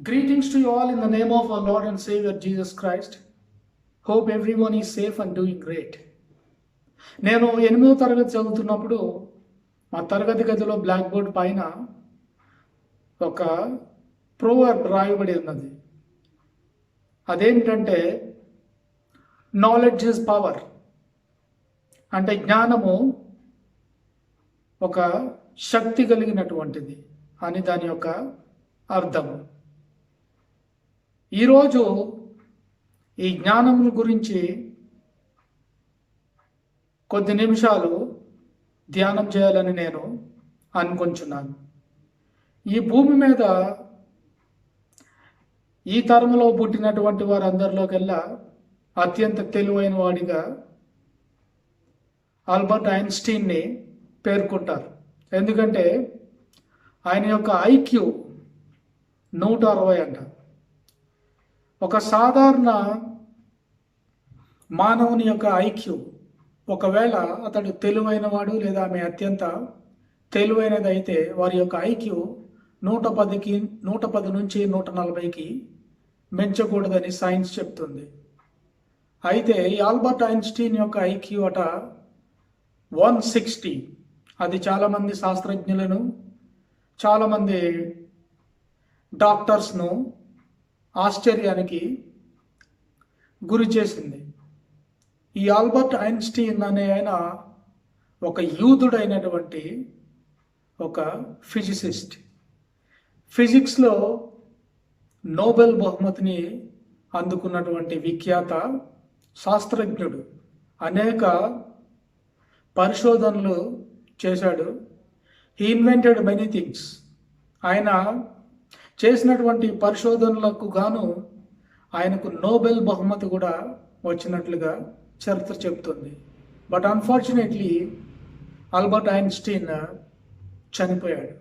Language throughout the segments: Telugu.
Greetings to you all in the name of our Lord and Savior Jesus Christ. Hope everyone is safe and doing great. నేను 8వ తరగతి చదువుతున్నప్పుడు మా తరగతి గదిలో బ్లాక్ బోర్డ్ పైన ఒక ప్రోవర్బ్ రాయబడి ఉన్నది. అదేంటంటే నాలెడ్జ్ ఇస్ పవర్, అంటే జ్ఞానము ఒక శక్తి కలిగినటువంటిది అని దాని యొక్క అర్థము. ఈరోజు ఈ జ్ఞానం గురించి కొద్ది నిమిషాలు ధ్యానం చేయాలని నేను అనుకుంటున్నాను. ఈ భూమి మీద ఈ తరంలో పుట్టినటువంటి వారందరిలోకెల్లా అత్యంత తెలివైన వాడిగా ఆల్బర్ట్ ఐన్స్టీన్ని పేర్కొంటారు. ఎందుకంటే ఆయన యొక్క ఐక్యూ 160 అంట. ఒక సాధారణ మానవుని యొక్క ఐక్యూ, ఒకవేళ అతడు తెలివైన వాడు లేదా ఆమె అత్యంత తెలివైనది అయితే వారి యొక్క ఐక్యూ 110 నుంచి 140కి పెంచకూడదని సైన్స్ చెప్తుంది. అయితే ఈ ఆల్బర్ట్ ఐన్స్టీన్ యొక్క ఐక్యూ అట 160. అది చాలామంది శాస్త్రజ్ఞులను, చాలామంది డాక్టర్స్ను ఆశ్చర్యానికి గురి చేసింది. ఈ ఆల్బర్ట్ ఐన్స్టీన్ అనే ఆయన ఒక యూదుడైనటువంటి ఒక ఫిజిసిస్ట్. ఫిజిక్స్లో నోబెల్ బహుమతిని అందుకున్నటువంటి విఖ్యాత శాస్త్రజ్ఞుడు. అనేక పరిశోధనలు చేశాడు. He invented many things. ఆయన చేసినటువంటి పరిశోధనలకు గాను ఆయనకు నోబెల్ బహుమతి కూడా వచ్చినట్లుగా చరిత్ర చెప్తుంది. బట్ అన్ఫార్చునేట్లీ ఆల్బర్ట్ ఐన్స్టీన్ చనిపోయాడు.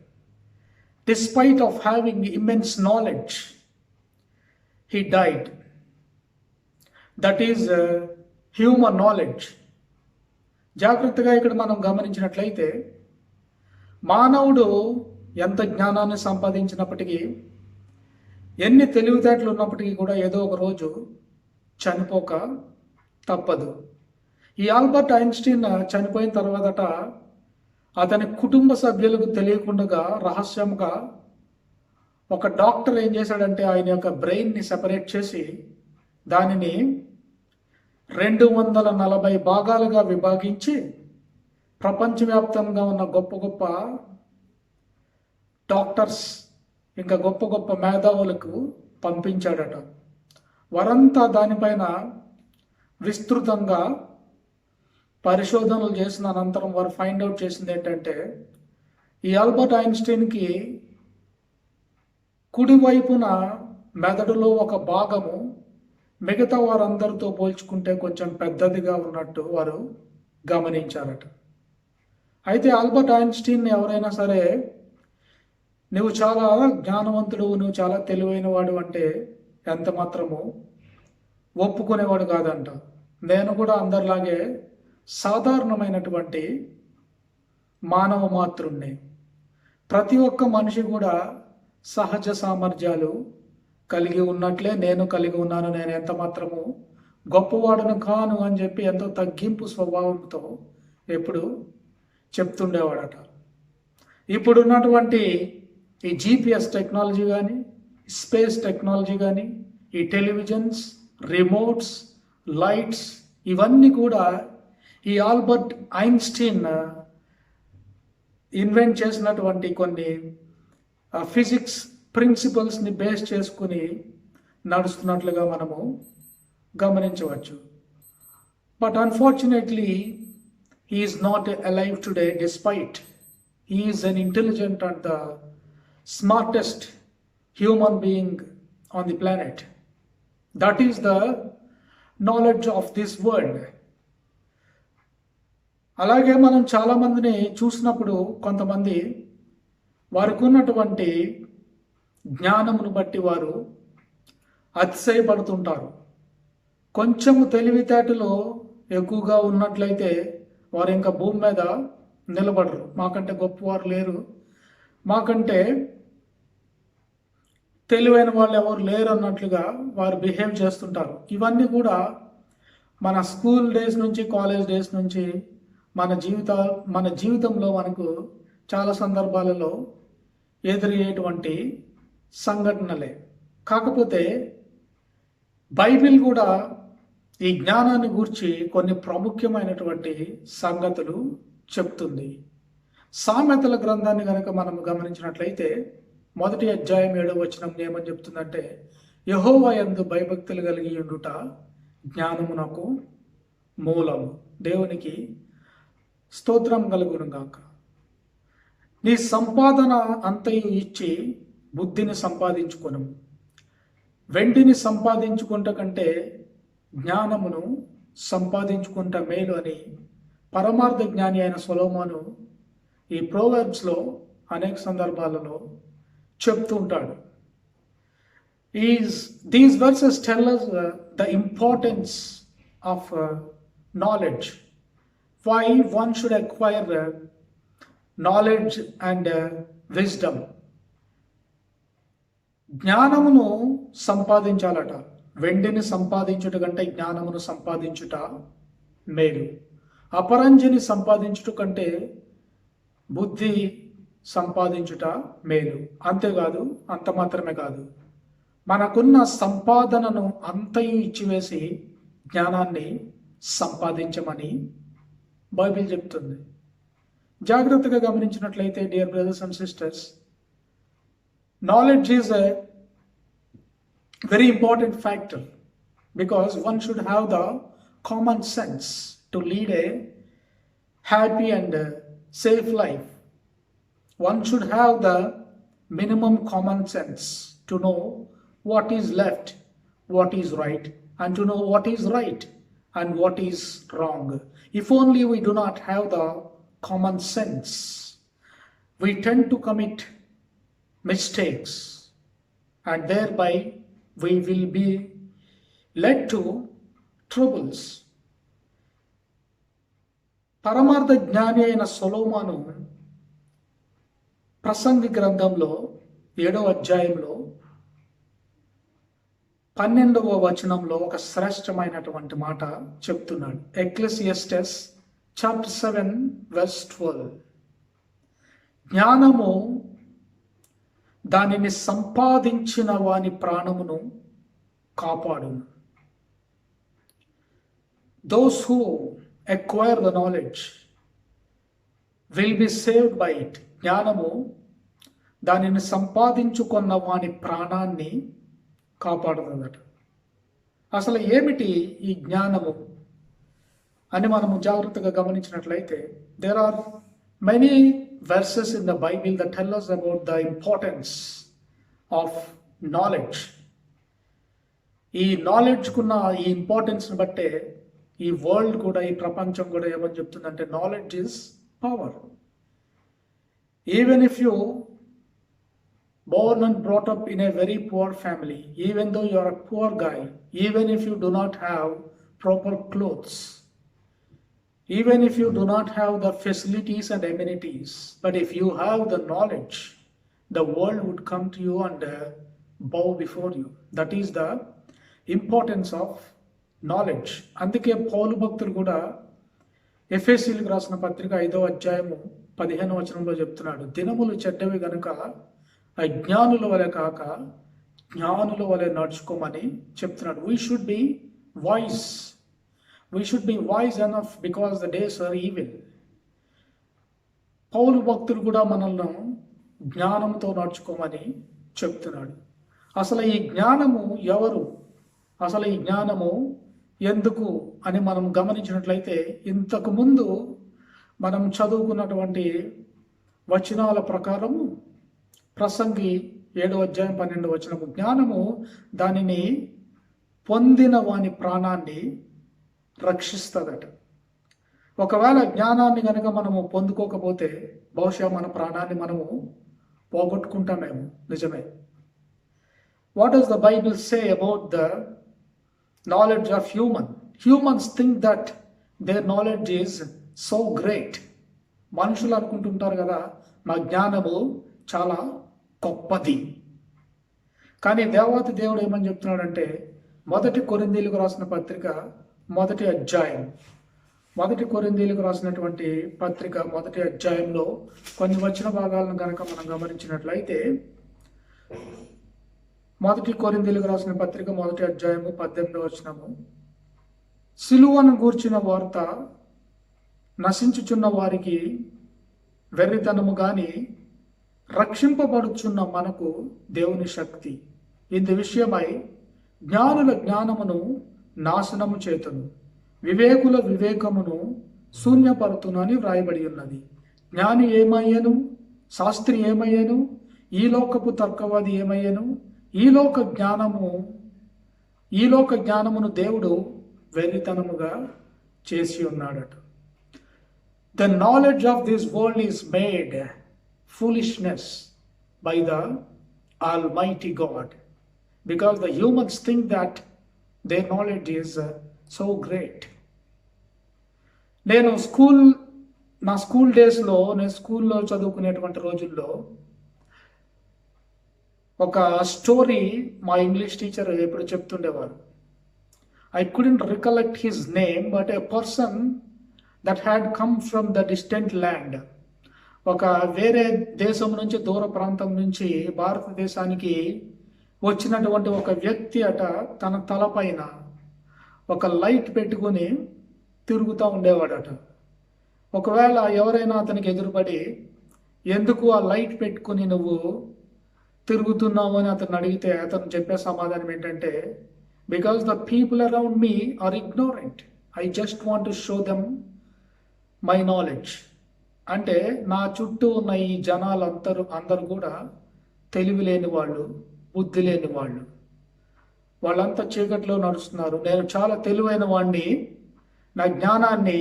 Despite of having immense knowledge, he died. That is human knowledge. జాగ్రత్తగా ఇక్కడ మనం గమనించినట్లయితే మానవుడు ఎంత జ్ఞానాన్ని సంపాదించినప్పటికీ, ఎన్ని తెలివితేటలు ఉన్నప్పటికీ కూడా ఏదో ఒక రోజు చనిపోక తప్పదు. ఈ ఆల్బర్ట్ ఐన్స్టీన్ చనిపోయిన తర్వాతట అతని కుటుంబ సభ్యులకు తెలియకుండా రహస్యంగా ఒక డాక్టర్ ఏం చేశాడంటే ఆయన యొక్క బ్రెయిన్ని సెపరేట్ చేసి దానిని 240 భాగాలుగా విభాగించి ప్రపంచవ్యాప్తంగా ఉన్న గొప్ప గొప్ప డాక్టర్స్ ఇంకా గొప్ప గొప్ప మేధావులకు పంపించాడట. వారంతా దానిపైన విస్తృతంగా పరిశోధనలు చేసిన అనంతరం వారు ఫైండ్ అవుట్ చేసింది ఏంటంటే ఈ ఆల్బర్ట్ ఐన్స్టీన్కి కుడివైపున మెదడులో ఒక భాగము మిగతా వారందరితో పోల్చుకుంటే కొంచెం పెద్దదిగా ఉన్నట్టు వారు గమనించారట. అయితే ఆల్బర్ట్ ఐన్స్టీన్ ఎవరైనా సరే నువ్వు చాలా జ్ఞానవంతుడు, నువ్వు చాలా తెలివైన వాడు అంటే ఎంత మాత్రము ఒప్పుకునేవాడు కాదంట. నేను కూడా అందరిలాగే సాధారణమైనటువంటి మానవ మాతృణ్ణి. ప్రతి ఒక్క మనిషి కూడా సహజ సామర్థ్యాలు కలిగి ఉన్నట్లే నేను కలిగి ఉన్నాను. నేను ఎంత మాత్రము గొప్పవాడును కాను అని చెప్పి ఎంతో తగ్గింపు స్వభావంతో ఎప్పుడు చెప్తుండేవాడట. ఇప్పుడున్నటువంటి ఈ జీపీఎస్ టెక్నాలజీ కానీ, స్పేస్ టెక్నాలజీ కానీ, ఈ టెలివిజన్స్, రిమోట్స్, లైట్స్, ఇవన్నీ కూడా ఈ ఆల్బర్ట్ ఐన్స్టీన్ ఇన్వెంట్ చేసినటువంటి కొన్ని ఫిజిక్స్ ప్రిన్సిపల్స్ని బేస్ చేసుకుని నడుస్తున్నట్లుగా మనము గమనించవచ్చు. But unfortunately he is not alive today, despite he is an intelligent and the smartest human being on the planet. That is the knowledge of this world. అలాగే మనం చాలామందిని చూసినప్పుడు కొంతమంది వారికి ఉన్నటువంటి జ్ఞానమును బట్టి వారు అతిశయపడుతుంటారు. కొంచెము తెలివితేటలో ఎక్కువగా ఉన్నట్లయితే వారు ఇంకా భూమి మీద నిలబడరు. మాకంటే గొప్పవారు లేరు, మాకంటే తెలివైన వాళ్ళు ఎవరు లేరు అన్నట్లుగా వారు బిహేవ్ చేస్తుంటారు. ఇవన్నీ కూడా మన స్కూల్ డేస్ నుంచి, కాలేజ్ డేస్ నుంచి మన జీవితంలో మనకు చాలా సందర్భాలలో ఎదురయ్యేటువంటి సంఘటనలే. కాకపోతే బైబిల్ కూడా ఈ జ్ఞానాన్ని గూర్చి కొన్ని ప్రాముఖ్యమైనటువంటి సంగతులు చెప్తుంది. సామెతల గ్రంథాన్ని కనుక మనం గమనించినట్లయితే 1వ అధ్యాయం 7వ వచనం ఏమని చెప్తుందంటే, యెహోవా యందు భయభక్తులు కలిగి ఉండుట జ్ఞానమునకు మూలము. దేవునికి స్తోత్రం కలుగును గాక. నీ సంపాదన అంతయు ఇచ్చి బుద్ధిని సంపాదించుకొను. వెండిని సంపాదించుకుంట కంటే జ్ఞానమును సంపాదించుకుంట మేలు అని పరమార్థ జ్ఞాని అయిన సొలొమోను ఈ ప్రోవర్బ్స్లో అనేక సందర్భాలలో చెప్తూ ఉంటాడు. These verses tell us the importance of knowledge. Why one should acquire knowledge and wisdom. జ్ఞానమును సంపాదించాలట. వెండిని సంపాదించుట కంటే జ్ఞానమును సంపాదించుట మేలు. అపరంజిని సంపాదించుట కంటే బుద్ధి సంపాదించుట మేలు. అంతేకాదు, అంత మాత్రమే కాదు, మనకున్న సంపాదనను అంతయు ఇచ్చివేసి జ్ఞానాన్ని సంపాదించమని బైబిల్ చెప్తుంది. జాగ్రత్తగా గమనించినట్లయితే dear brothers and sisters, knowledge is a very important factor because one should have the common sense to lead a happy and safe life. One should have the minimum common sense to know what is left, what is right, and to know what is right and what is wrong. If only we do not have the common sense, we tend to commit mistakes and thereby we will be led to troubles. పరమార్థ జ్ఞాని అయిన సొలొమోను ప్రసంగి గ్రంథంలో 7వ అధ్యాయంలో 12వ వచనంలో ఒక శ్రేష్టమైనటువంటి మాట చెప్తున్నాడు. ఎక్లెసియాస్టెస్ చాప్టర్ 7 verse 12. జ్ఞానము దానిని సంపాదించిన వాని ప్రాణమును కాపాడును. Those who acquire the knowledge will be saved by it. జ్ఞానము దానిని సంపాదించుకున్న వాని ప్రాణాన్ని కాపాడుతుందట. అసలు ఏమిటి ఈ జ్ఞానము అని మనము జాగ్రత్తగా గమనించినట్లయితే, there are many verses in the Bible that tell us about the importance of knowledge. ఈ నాలెడ్జ్ కున్న ఈ ఇంపార్టెన్స్ని బట్టే ఈ వరల్డ్ కూడా, ఈ ప్రపంచం కూడా ఏమని చెప్తుందంటే, knowledge is power. Even if you born and brought up in a very poor family, even though you are a poor guy, even if you do not have proper clothes, even if you do not have the facilities and amenities, but if you have the knowledge, the world would come to you and bow before you. That is the importance of knowledge. అందుకే పౌలు భక్తులు కూడా ఎఫెసీయులకు రాసిన పత్రిక 5వ అధ్యాయము 15వ వచనంలో చెప్తున్నాడు, దినములు చెడ్డవి గనుక అజ్ఞానుల వలె కాక జ్ఞానుల వలె నడుచుకోమని చెప్తున్నాడు. We should be wise. We should be wise enough because the days are evil. Paul భక్తులు కూడా మనల్ని జ్ఞానంతో నడుచుకోమని చెప్తున్నాడు. అసలు ఈ జ్ఞానము ఎవరు, అసలు ఈ జ్ఞానము ఎందుకు అని మనం గమనించినట్లయితే, ఇంతకు ముందు మనం చదువుకున్నటువంటి వచనాల ప్రకారము ప్రసంగి 7వ అధ్యాయం 12వ వచనము, జ్ఞానము దానిని పొందిన వాని ప్రాణాన్ని రక్షిస్తుందట. ఒకవేళ జ్ఞానాన్ని కనుక మనము పొందుకోకపోతే బహుశా మన ప్రాణాన్ని మనము పోగొట్టుకుంటామేమో. నిజమే. What does the Bible say about the knowledge of human? Humans think that their knowledge is so great. మనుషులు అనుకుంటుంటారు కదా, మా జ్ఞానము చాలా గొప్పది. కానీ దేవాతి దేవుడు ఏమని చెప్తున్నాడంటే మొదటి కొరింథీయులకు రాసిన పత్రిక మొదటి అధ్యాయం, మొదటి కొరింథీయులకు రాసినటువంటి పత్రిక మొదటి అధ్యాయంలో కొన్ని వచన భాగాలను కనుక మనం గమనించినట్లయితే, మొదటి కొరింథీయులకు రాసిన పత్రిక మొదటి అధ్యాయము 18వ వచనము, సిలువను గూర్చిన వార్త నశించుచున్న వారికి వెర్రితనము గాని రక్షింపబడుచున్న మనకు దేవుని శక్తి. ఇందు విషయమై జ్ఞానుల జ్ఞానమును నాశనము చేతును, వివేకుల వివేకమును శూన్యపరుతును అని వ్రాయబడి ఉన్నది. జ్ఞాని ఏమయ్యను, శాస్త్రి ఏమయ్యను, ఈ లోకపు తర్కవాది ఏమయ్యను, ఈ లోక జ్ఞానమును దేవుడు వెర్రితనముగా చేసి ఉన్నాడట. The knowledge of this world is made foolishness by the Almighty God, because the humans think that their knowledge is so great. నేను నా స్కూల్ డేస్లో, నేను స్కూల్లో చదువుకునేటువంటి రోజుల్లో ఒక స్టోరీ మా ఇంగ్లీష్ టీచర్ ఎప్పుడు చెప్తుండేవారు. I couldn't recollect his name, but a person that had come from the distant land, ఒక వేరే దేశం నుంచి, దూర ప్రాంతం నుంచి భారతదేశానికి వచ్చినటువంటి ఒక వ్యక్తి అట తన తలపైన ఒక లైట్ పెట్టుకుని తిరుగుతూ ఉండేవాడట. ఒకవేళ ఎవరైనా అతనికి ఎదురుపడి ఎందుకు ఆ లైట్ పెట్టుకుని నువ్వు తిరుగుతున్నావు అని అతను అడిగితే అతను చెప్పే సమాధానం ఏంటంటే, because the people around me are ignorant, I just want to show them my knowledge. అంటే నా చుట్టూ ఉన్న ఈ అందరూ కూడా తెలివి లేని వాళ్ళు, బుద్ధి లేని వాళ్ళు, వాళ్ళంతా చీకట్లో నడుస్తున్నారు. నేను చాలా తెలివైన వాడిని, నా జ్ఞానాన్ని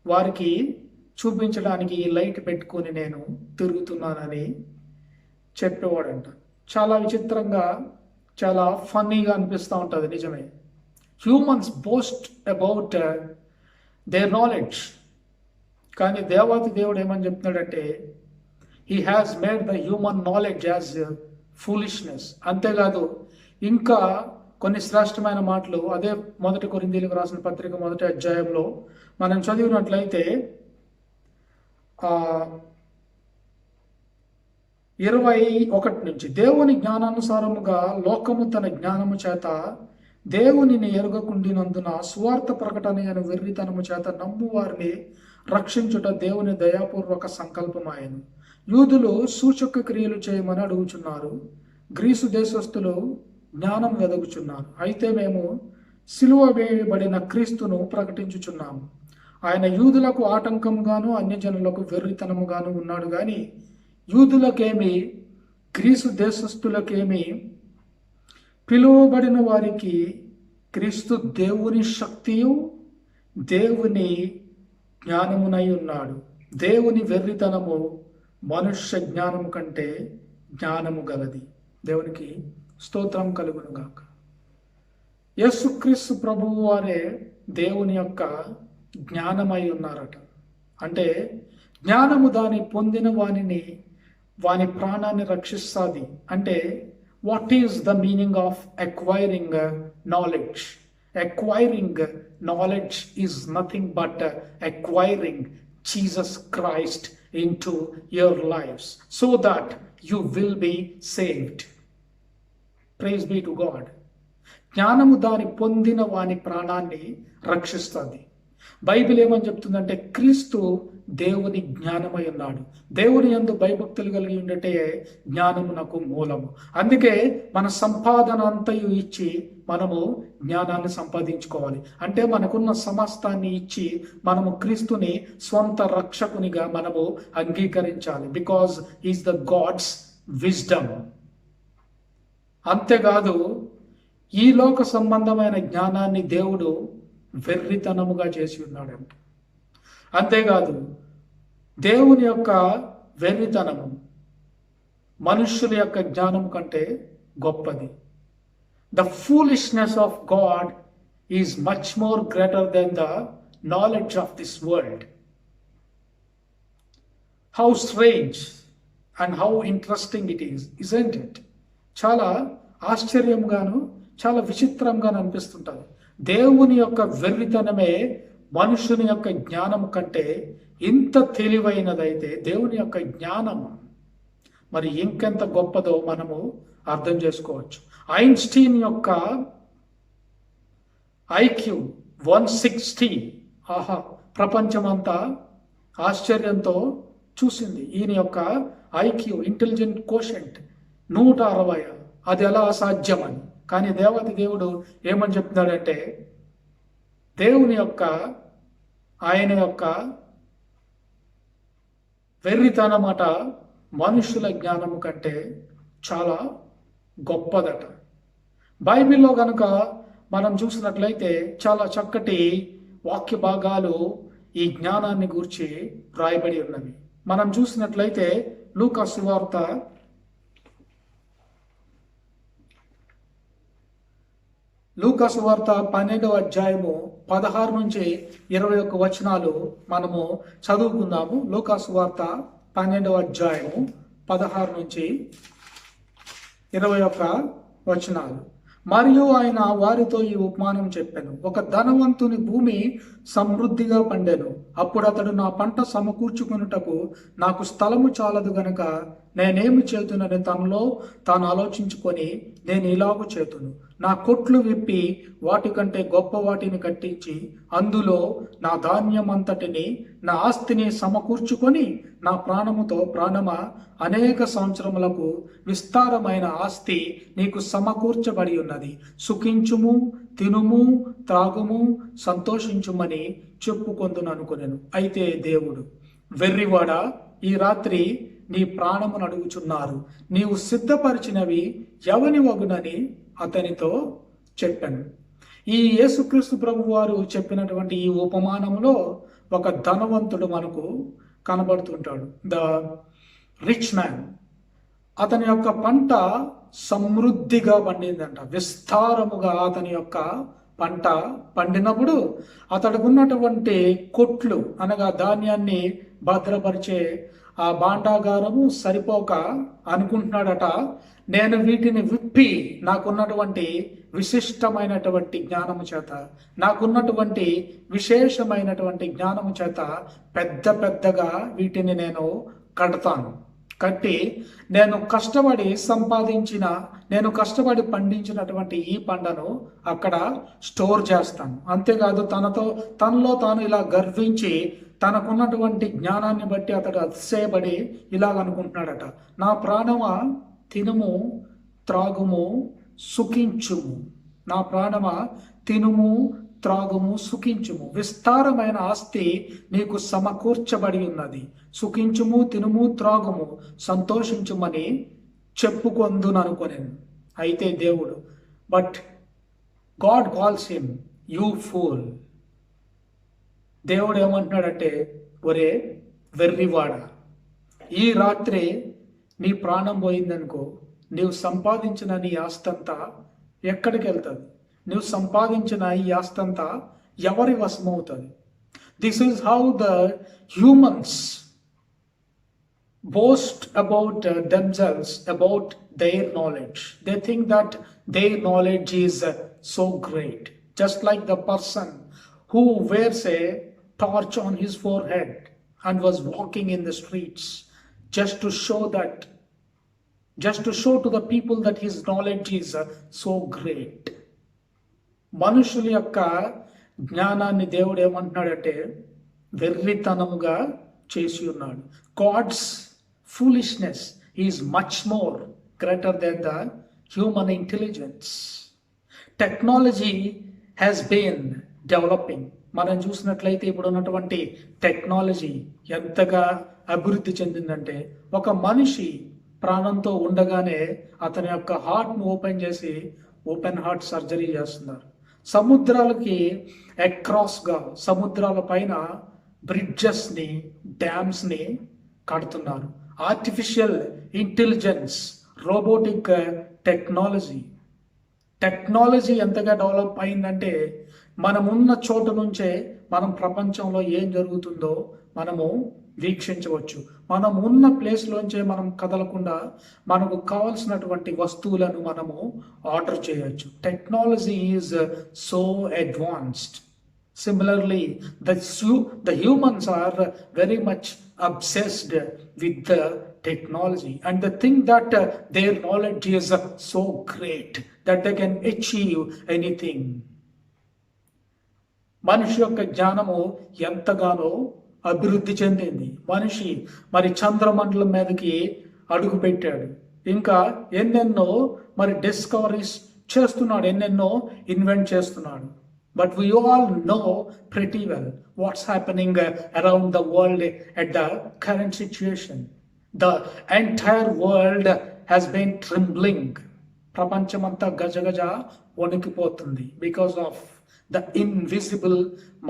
వారికి చూపించడానికి ఈ లైట్ పెట్టుకొని నేను తిరుగుతున్నానని చెప్పేవాడంట. చాలా విచిత్రంగా, చాలా ఫన్నీగా అనిపిస్తూ ఉంటుంది. నిజమే, humans boast about their knowledge. కానీ దేవాతి దేవుడు ఏమని చెప్తున్నాడంటే, he has made the human knowledge as foolishness. అంతేకాదు ఇంకా కొన్ని శ్రేష్టమైన మాటలు అదే మొదటి కొరింథీయులకు రాసిన పత్రిక మొదటి అధ్యాయంలో మనం చదివినట్లయితే 21 నుంచి, దేవుని జ్ఞానానుసారముగా లోకము తన జ్ఞానము చేత దేవునిని ఎరుగకుండినందున స్వార్థ ప్రకటన అయిన వెర్రితనము చేత నమ్ము వారిని రక్షించుట దేవుని దయాపూర్వక సంకల్పమాయను. యూదులు సూచక క్రియలు చేయమని అడుగుచున్నారు, గ్రీసు దేశస్థులు జ్ఞానం వెదగుచున్నారు. అయితే మేము సిలువ వేయబడిన క్రీస్తును ప్రకటించుచున్నాము. ఆయన యూదులకు ఆటంకముగాను అన్యజనులకు వెర్రితనముగాను ఉన్నాడు గాని యూదులకేమి గ్రీసు దేశస్థులకేమి పిలువబడిన వారికి క్రీస్తు దేవుని శక్తియు దేవుని జ్ఞానమునై ఉన్నాడు. దేవుని వెర్రితనము మనుష్య జ్ఞానము కంటే జ్ఞానము గలది. దేవునికి స్తోత్రం కలుగును గాక. యేసుక్రీస్తు ప్రభువు వారే దేవుని యొక్క జ్ఞానమై ఉన్నారట. అంటే జ్ఞానము దాని పొందిన వాని ప్రాణాన్ని రక్షిస్తుంది. అంటే what is the meaning of acquiring knowledge? Acquiring knowledge is nothing but acquiring Jesus Christ into your lives so that you will be saved. Praise be to God. జ్ఞానము దాని పొందిన వాని ప్రాణాన్ని రక్షిస్తుంది. బైబిల్ ఏమని చెప్తుందంటే, క్రీస్తు దేవుని జ్ఞానమై ఉన్నాడు. దేవుని యందు భయభక్తులు కలిగి ఉండటే జ్ఞానమునకు మూలము. అందుకే మన సంపాదన అంతయు ఇచ్చి మనము జ్ఞానాన్ని సంపాదించుకోవాలి. అంటే మనకున్న సమస్తాన్ని ఇచ్చి మనము క్రీస్తుని స్వంత రక్షకునిగా మనము అంగీకరించాలి. Because is the God's wisdom. అంతేకాదు ఈ లోక సంబంధమైన జ్ఞానాన్ని దేవుడు వెర్రితనముగా చేసి ఉన్నాడంట. అంతేకాదు దేవుని యొక్క వెర్రితనము మనుష్యుల యొక్క జ్ఞానము కంటే గొప్పది. The foolishness of God is much more greater than the knowledge of this world. How strange and how interesting it is, isn't it? చాలా ఆశ్చర్యంగాను చాలా విచిత్రంగా అనిపిస్తుంటుంది. దేవుని యొక్క వెర్రితనమే మనుషుని యొక్క జ్ఞానం కంటే ఇంత తెలివైనదైతే దేవుని యొక్క జ్ఞానం మరి ఇంకెంత గొప్పదో మనము అర్థం చేసుకోవచ్చు. ఐన్స్టీన్ యొక్క ఐక్యూ 160. ప్రపంచమంతా ఆశ్చర్యంతో చూసింది. ఈయన యొక్క ఐక్యూ, ఇంటెలిజెంట్ కోషెంట్ 160. అది ఎలా అసాధ్యమని. కానీ దేవతి దేవుడు ఏమని చెప్తున్నాడంటే దేవుని యొక్క ఆయన యొక్క వెర్రితనమాట మనుషుల జ్ఞానము కంటే చాలా గొప్పదట. బైబిల్లో కనుక మనం చూసినట్లయితే చాలా చక్కటి వాక్య భాగాలు ఈ జ్ఞానాన్ని గూర్చి రాయబడి ఉన్నవి. మనం చూసినట్లయితే లూకా సువార్త 12వ అధ్యాయము 16 నుంచి 21 వచనాలు మనము చదువుకుందాము. లూకా సువార్త 12వ అధ్యాయము 16 నుంచి 21 వచనాలు. మరియు ఆయన వారితో ఈ ఉపమానం చెప్పాను. ఒక ధనవంతుని భూమి సమృద్ధిగా పండెను. అప్పుడు అతడు నా పంట సమకూర్చుకొనుటకు నాకు స్థలము చాలదు గనక నేనేమి చేతునని తనలో తాను ఆలోచించుకొని నేను ఇలాగూ చేతును, నా కొట్లు విప్పి వాటికంటే గొప్ప వాటిని కట్టించి అందులో నా ధాన్యమంతటిని నా ఆస్తిని సమకూర్చుకొని నా ప్రాణముతో ప్రాణమా అనేక సంవత్సరములకు విస్తారమైన ఆస్తి నీకు సమకూర్చబడి ఉన్నది, సుఖించుము, తినుము, త్రాగుము, సంతోషించుమని చెప్పుకొందును అనుకునేను. అయితే దేవుడు, వెర్రివాడా, ఈ రాత్రి నీ ప్రాణమును అడుగుచున్నారు, నీవు సిద్ధపరిచినవి ఎవని వగునని అతనితో చెప్పాను. ఈ యేసుక్రీస్తు ప్రభు వారు చెప్పినటువంటి ఈ ఉపమానంలో ఒక ధనవంతుడు మనకు కనబడుతుంటాడు. The rich man. అతని యొక్క పంట సమృద్ధిగా పండిందంట. విస్తారముగా అతని యొక్క పంట పండినప్పుడు అతడుకున్నటువంటి కొట్లు అనగా ధాన్యాన్ని భద్రపరిచే ఆ భాండాగారము సరిపోక అనుకుంటున్నాడట, నేను వీటిని విప్పి నాకున్నటువంటి విశిష్టమైనటువంటి జ్ఞానము చేత, నాకున్నటువంటి విశేషమైనటువంటి జ్ఞానము చేత పెద్దగా వీటిని నేను కడతాను. కట్టి నేను కష్టపడి పండించినటువంటి ఈ పంటను అక్కడ స్టోర్ చేస్తాను. అంతేకాదు తనలో తాను ఇలా గర్వించి తనకున్నటువంటి జ్ఞానాన్ని బట్టి అతడు అతిశయపడి ఇలాగనుకుంటున్నాడట, నా ప్రాణమా తినుము, త్రాగుము, సుఖించుము. నా ప్రాణమా తినుము, త్రాగుము, సుఖించుము. విస్తారమైన ఆస్తి నీకు సమకూర్చబడి ఉన్నది, సుఖించుము, తినుము, త్రాగుము, సంతోషించుమని చెప్పుకొందును అనుకోనేను. అయితే దేవుడు, but God calls him you fool. దేవుడు ఏమంటున్నాడంటే, ఒరే వెర్రివాడ, ఈ రాత్రి నీ ప్రాణం పోయిందనుకో, నీవు సంపాదించిన నీ ఆస్తంతా ఎక్కడికి వెళ్తుంది? నువ్వు సంపాదించిన ఈ ఆస్తంతా ఎవరి వశమవుతుంది? This is how the humans boast about themselves, about their knowledge. They think that their knowledge is so great. Just like the person who wears a torch on his forehead and was walking in the streets just to show to the people that his knowledge is so great. మనుషుల యొక్క జ్ఞానాన్ని దేవుడు ఏమంటున్నాడంటే వెర్రితనముగా చేసి ఉన్నాడు. God's foolishness is much more greater than the human intelligence. Technology has been developing. మనం చూసినట్లయితే ఇప్పుడు ఉన్నటువంటి టెక్నాలజీ ఎంతగా అభివృద్ధి చెందిందంటే, ఒక మనిషి ప్రాణంతో ఉండగానే అతని యొక్క హార్ట్ను ఓపెన్ చేసి ఓపెన్ హార్ట్ సర్జరీ చేస్తున్నారు. సముద్రాలకి అక్రాస్గా సముద్రాల పైన బ్రిడ్జెస్ని, డ్యామ్స్ని కడుతున్నారు. ఆర్టిఫిషియల్ ఇంటెలిజెన్స్, రోబోటిక్ టెక్నాలజీ ఎంతగా డెవలప్ అయిందంటే, మనం ఉన్న చోటు నుంచే మనం ప్రపంచంలో ఏం జరుగుతుందో మనము వీక్షించవచ్చు. మనం ఉన్న ప్లేస్లోంచే మనం కదలకుండా మనకు కావాల్సినటువంటి వస్తువులను మనము ఆర్డర్ చేయొచ్చు. Technology is so advanced. Similarly, the humans are very much obsessed with the technology and they think that their knowledge is so great that they can achieve anything. మనిషి యొక్క జ్ఞానము ఎంతగానో అభివృద్ధి చెందింది. మనిషి మరి చంద్రమండలం మీదకి అడుగు పెట్టాడు. ఇంకా ఎన్నెన్నో మరి డిస్కవరీస్ చేస్తున్నాడు, ఎన్నెన్నో ఇన్వెంట్ చేస్తున్నాడు. But we all know pretty well what's happening around the world at the current situation. The entire world has been trembling. ప్రపంచమంతా గజగజ వణికిపోతుంది because of the invisible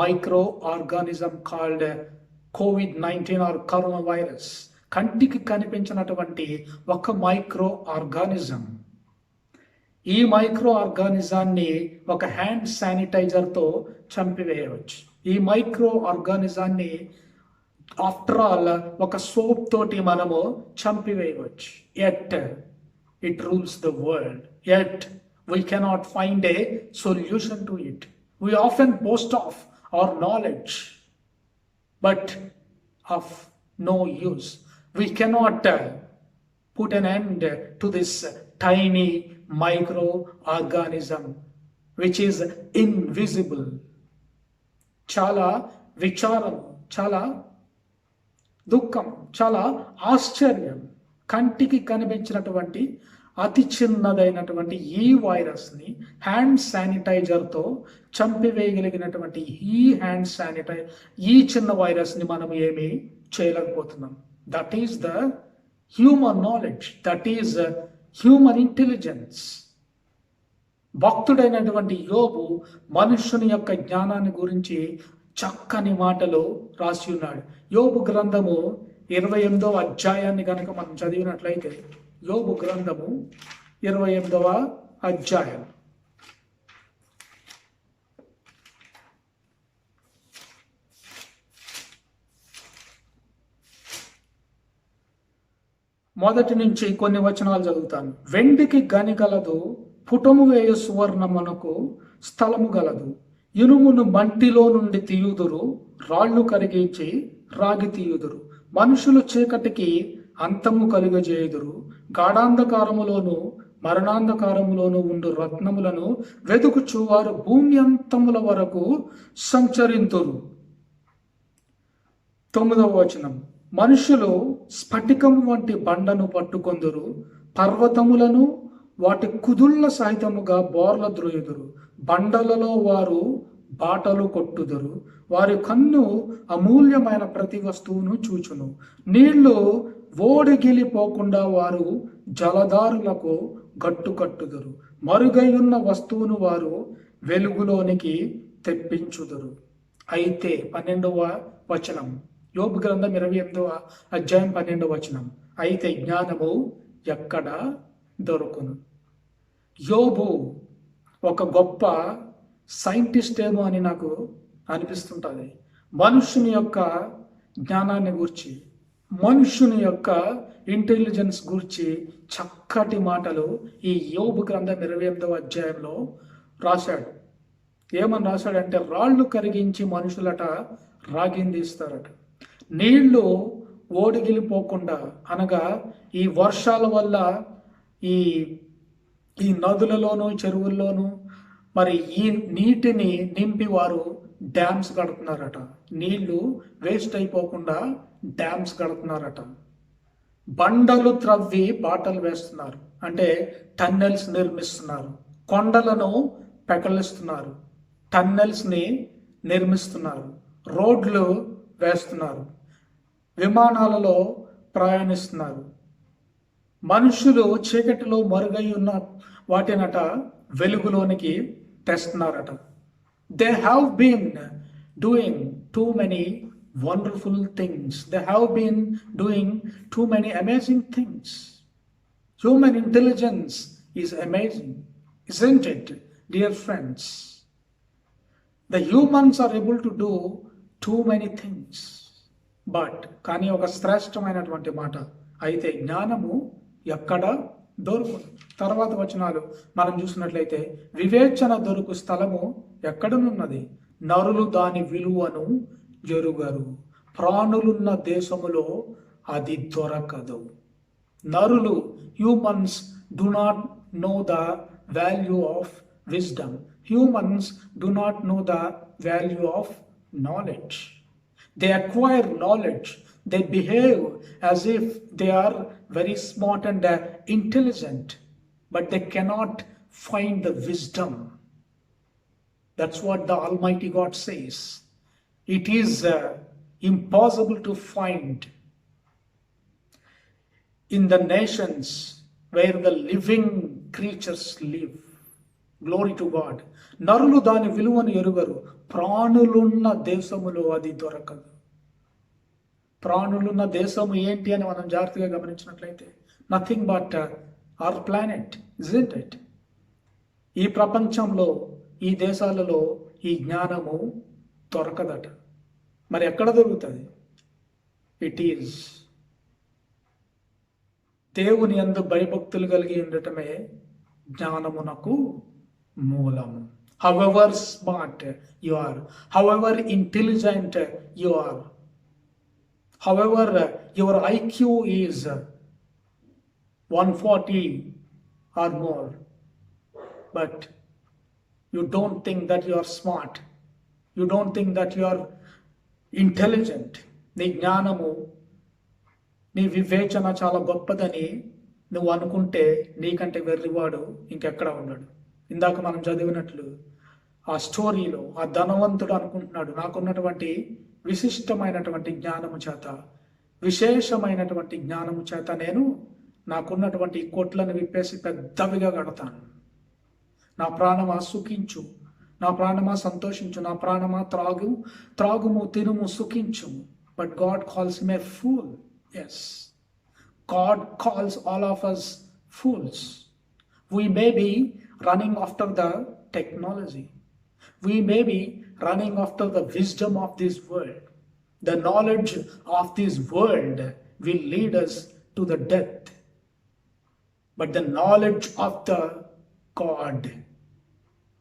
microorganism called COVID-19 or coronavirus. కంటికి కనిపించినటువంటి ఒక మైక్రో ఆర్గానిజం. ఈ మైక్రో ఆర్గానిజాన్ని ఒక హ్యాండ్ శానిటైజర్తో చంపివేయవచ్చు. ఈ మైక్రో ఆర్గానిజాన్ని ఆఫ్టర్ ఆల్ ఒక సోప్ తోటి మనము చంపివేయవచ్చు. Yet it rules the world. Yet we cannot find a solution to it. We often boast of our knowledge but of no use. We cannot put an end to this tiny microorganism which is invisible. చాలా విచారం, చాలా దుఃఖం, చాలా ఆశ్చర్యం. కంటికి కనిపించినటువంటి అతి చిన్నదైనటువంటి ఈ వైరస్ని హ్యాండ్ శానిటైజర్తో చంపివేయగలిగినటువంటి ఈ చిన్న వైరస్ని మనం ఏమీ చేయలేకపోతున్నాం. That is the human knowledge, that is human intelligence. భక్తుడైనటువంటి యోబు మనుష్యుని యొక్క జ్ఞానాన్ని గురించి చక్కని మాటలు రాసి ఉన్నాడు. యోబు గ్రంథము 28వ అధ్యాయాన్ని కనుక మనం చదివినట్లయితే, యోబు గ్రంథము 28వ అధ్యాయం మొదటి నుంచి కొన్ని వచనాలు చదువుతాను. వెండికి గని గలదు, పుటము వేయ సువర్ణమునకు స్థలము గలదు. ఇనుమును మంటిలో నుండి తీయుదురు, రాళ్ళు కరిగించి రాగి తీయుదురు. మనుషులు చీకటికి అంతము కలుగజేయుదురు. గాఢాంధకారములోను మరణాంధకారములోను ఉండు రత్నములను వెదుకుచువారు భూమి అంతముల వరకు సంచరింతురు. 9వ వచనం. మనుషులు స్ఫటికము వంటి బండను పట్టుకొందురు, పర్వతములను వాటి కుదుళ్ల సహితముగా బోర్ల ద్రోయుదురు. బండలలో వారు బాటలు కొట్టుదురు, వారి కన్ను అమూల్యమైన ప్రతి వస్తువును చూచును. నీళ్లు ఓడిగిలిపోకుండా వారు జలధారులకు గట్టు కట్టుదురు. మరుగైయున్న వస్తువును వారు వెలుగులోనికి తెప్పించుదురు. అయితే 12వ వచనం, యోబు గ్రంథం 28వ అధ్యాయం 12వ వచనం. అయితే జ్ఞానము ఎక్కడ దొరుకును? యోబు ఒక గొప్ప సైంటిస్ట్ ఏమో అని నాకు అనిపిస్తుంటుంది. మనుషుని యొక్క జ్ఞానాన్ని గురించి, మనుషుని యొక్క ఇంటెలిజెన్స్ గురించి చక్కటి మాటలు ఈ యోబు గ్రంథం 28వ అధ్యాయంలో రాశాడు. ఏమని రాశాడంటే, రాళ్ళు కరిగించి మనుషులట రాగిందిస్తారట. నీళ్లు ఓడిగిలిపోకుండా, అనగా ఈ వర్షాల వల్ల ఈ నదులలోనూ చెరువుల్లోనూ మరి ఈ నీటిని నింపి వారు డ్యామ్స్ కడుతున్నారట. నీళ్లు వేస్ట్ అయిపోకుండా డ్యామ్స్ కడుతున్నారట. బండలు త్రవ్వి బాటలు వేస్తున్నారు, అంటే టన్నెల్స్ నిర్మిస్తున్నారు. కొండలను పెకలిస్తున్నారు, టన్నెల్స్ని నిర్మిస్తున్నారు. రోడ్లు వేస్తున్నారు, విమానాలలో ప్రయాణిస్తున్నారు. మనుషులు చీకటిలో మరుగై ఉన్న వాటినట వెలుగులోనికి తెస్తున్నారట. They have been doing too many wonderful things. They have been doing too many amazing things. Human intelligence is amazing, isn't it, dear friends? The humans are able to do too many things. కానీ ఒక శ్రేష్టమైనటువంటి మాట, అయితే జ్ఞానము ఎక్కడ దొరుకును. తర్వాత వచనాలు మనం చూసినట్లయితే, వివేచన దొరుకు స్థలము ఎక్కడనున్నది, నరులు దాని విలువను ఎరుగరు, ప్రాణులున్న దేశములో అది దొరకదు. నరులు, humans do not know the value of wisdom. Humans do not know the value of knowledge. They acquire knowledge. They behave as if they are very smart and intelligent, but they cannot find the wisdom. That's what the Almighty God says. It is impossible to find in the nations where the living creatures live. Glory to God. నరులు దాని విలువను ఎరుగరు, ప్రాణులున్న దేశములో అది దొరకదు. ప్రాణులున్న దేశము ఏంటి అని మనం జాగ్రత్తగా గమనించినట్లయితే, nothing but our planet, isn't it? ఈ ప్రపంచంలో, ఈ దేశాలలో ఈ జ్ఞానము దొరకదట. మరి ఎక్కడ దొరుకుతుంది? ఇట్ ఈజ్ దేవుని యందు భయభక్తులు కలిగి ఉండటమే జ్ఞానమునకు మూలం. However smart you are, however intelligent you are, however your IQ is 140 or more, but you don't think that you are smart, you don't think that you are intelligent. నీ జ్ఞానము, నీ వివేచన చాలా గొప్పదని నువ్వు అనుకుంటే నీకంటే వెర్రివాడు ఇంకెక్కడ ఉన్నాడు. ఇందాక మనం చదివినట్లు ఆ స్టోరీలో ఆ ధనవంతుడు అనుకుంటున్నాడు, నాకున్నటువంటి విశిష్టమైనటువంటి జ్ఞానము చేత, విశేషమైనటువంటి జ్ఞానము చేత నేను నాకున్నటువంటి కొట్లను విప్పేసి పెద్దవిగా కడతాను. నా ప్రాణమా సుఖించు, నా ప్రాణమా సంతోషించు, నా ప్రాణమా త్రాగుము తినుము సుఖించు. But God calls him a fool. Yes, God calls all of us fools. We may be running after the technology. We may be running after the wisdom of this world. The knowledge of this world will lead us to the death. But the knowledge of the God,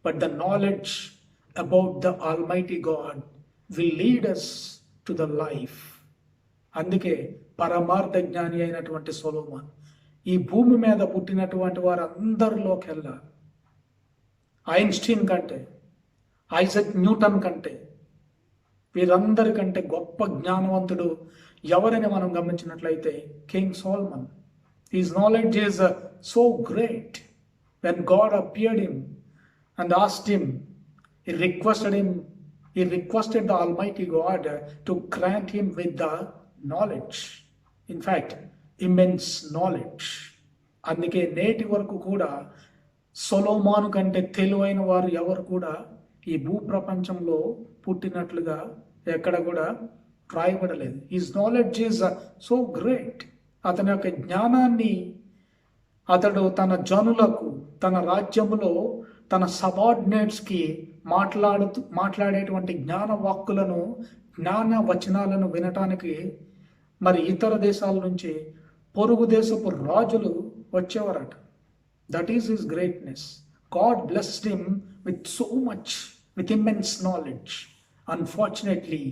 but the knowledge about the Almighty God will lead us to the life. అందుకే పరమార్థ జ్ఞాని అయినటువంటి సొలొమోన్ ఈ భూమి మీద పుట్టినటువంటి వారందరిలోకెల్లా ఐన్స్టీన్ కంటే, ఐజక్ న్యూటన్ కంటే, వీరందరికంటే గొప్ప జ్ఞానవంతుడు ఎవరని మనం గమనించినట్లయితే king Solomon. His knowledge is so great. When God appeared him and asked him, he requested the Almighty God to grant him with the knowledge. In fact, immense knowledge. అందుకే నేటి వరకు కూడా సొలొమోను కంటే తెలివైన వారు ఎవరు కూడా ఈ భూప్రపంచంలో పుట్టినట్లుగా ఎక్కడ కూడా రాయబడలేదు. His knowledge is so great. అతని యొక్క జ్ఞానాన్ని అతడు తన జనులకు, తన రాజ్యములో తన సబార్డినేట్స్కి మాట్లాడేటువంటి జ్ఞాన వాక్కులను, జ్ఞాన వచనాలను వినటానికి మరి ఇతర దేశాల నుంచి పొరుగు దేశపు రాజులు వచ్చేవారట. That is his greatness. God blessed him with so much, with immense knowledge. Unfortunately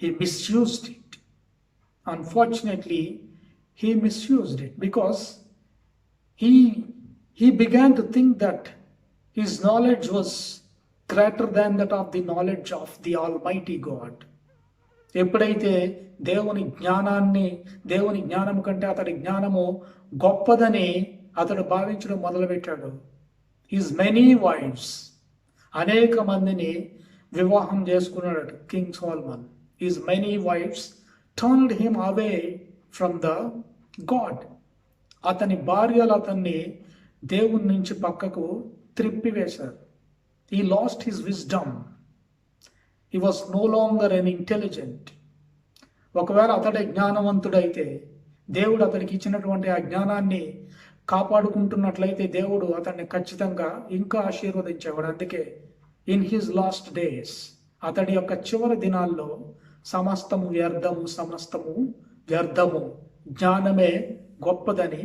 he misused it. Unfortunately, he misused it because he began to think that his knowledge was greater than that of the knowledge of the Almighty God. ఎప్పుడైతే దేవుని జ్ఞానము కంటే అతడి జ్ఞానము గొప్పదని అతడు భావించడం మొదలుపెట్టాడు. హిస్ మెనీ వైఫ్స్, అనేక మందిని వివాహం చేసుకున్నాడు king Solomon. His many wives turned him away from the God. అతని భార్యలు అతన్ని దేవుని నుంచి పక్కకు త్రిప్పివేశారు. He lost his wisdom. He was no longer an intelligent. ఒకవేళ అతడే జ్ఞానవంతుడైతే, దేవుడు అతనికి ఇచ్చినటువంటి ఆ జ్ఞానాన్ని కాపాడుకుంటున్నట్లయితే దేవుడు అతన్ని ఖచ్చితంగా ఇంకా ఆశీర్వదించేవాడు. అందుకే ఇన్ హిజ్ లాస్ట్ డేస్, అతడి యొక్క చివరి దినాల్లో సమస్తము వ్యర్థము, జ్ఞానమే గొప్పదని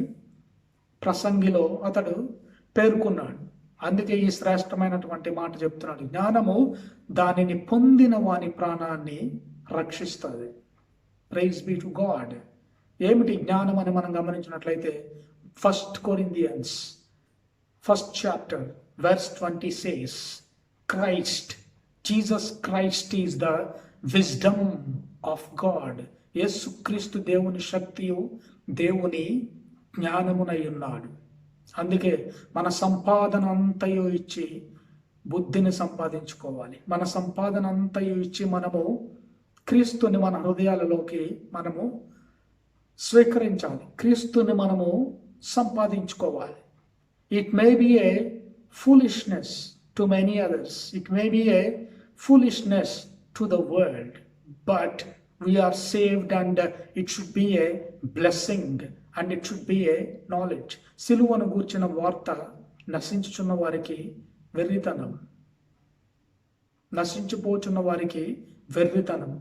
ప్రసంగిలో అతడు పేర్కొన్నాడు. అందుకే ఈ శ్రేష్టమైనటువంటి మాట చెప్తున్నాడు, జ్ఞానము దానిని పొందిన వాని ప్రాణాన్ని రక్షిస్తుంది. Praise be to God. ఏమిటి జ్ఞానం అని మనం గమనించినట్లయితే 1 Corinthians 1st chapter verse 20 says, Jesus Christ is the wisdom of God. యేసుక్రీస్తు దేవుని శక్తియు దేవుని జ్ఞానమునై ఉన్నాడు. అందుకే మన సంపాదన అంతయు ఇచ్చి బుద్ధిని సంపాదించుకోవాలి. మన సంపాదన అంతయు ఇచ్చి మనము క్రీస్తుని మన హృదయాలలోకి మనము స్వీకరించాలి. క్రీస్తుని మనము సంపాదించుకోవాలి. It may be a foolishness to many others, it may be a foolishness to the world, but we are saved and it should be a blessing and it should be a knowledge. సిలువను గూర్చిన వార్త నశించుచున్న వారికి వెర్రితనం, నశించిపోచున్న వారికి వెర్రితనం,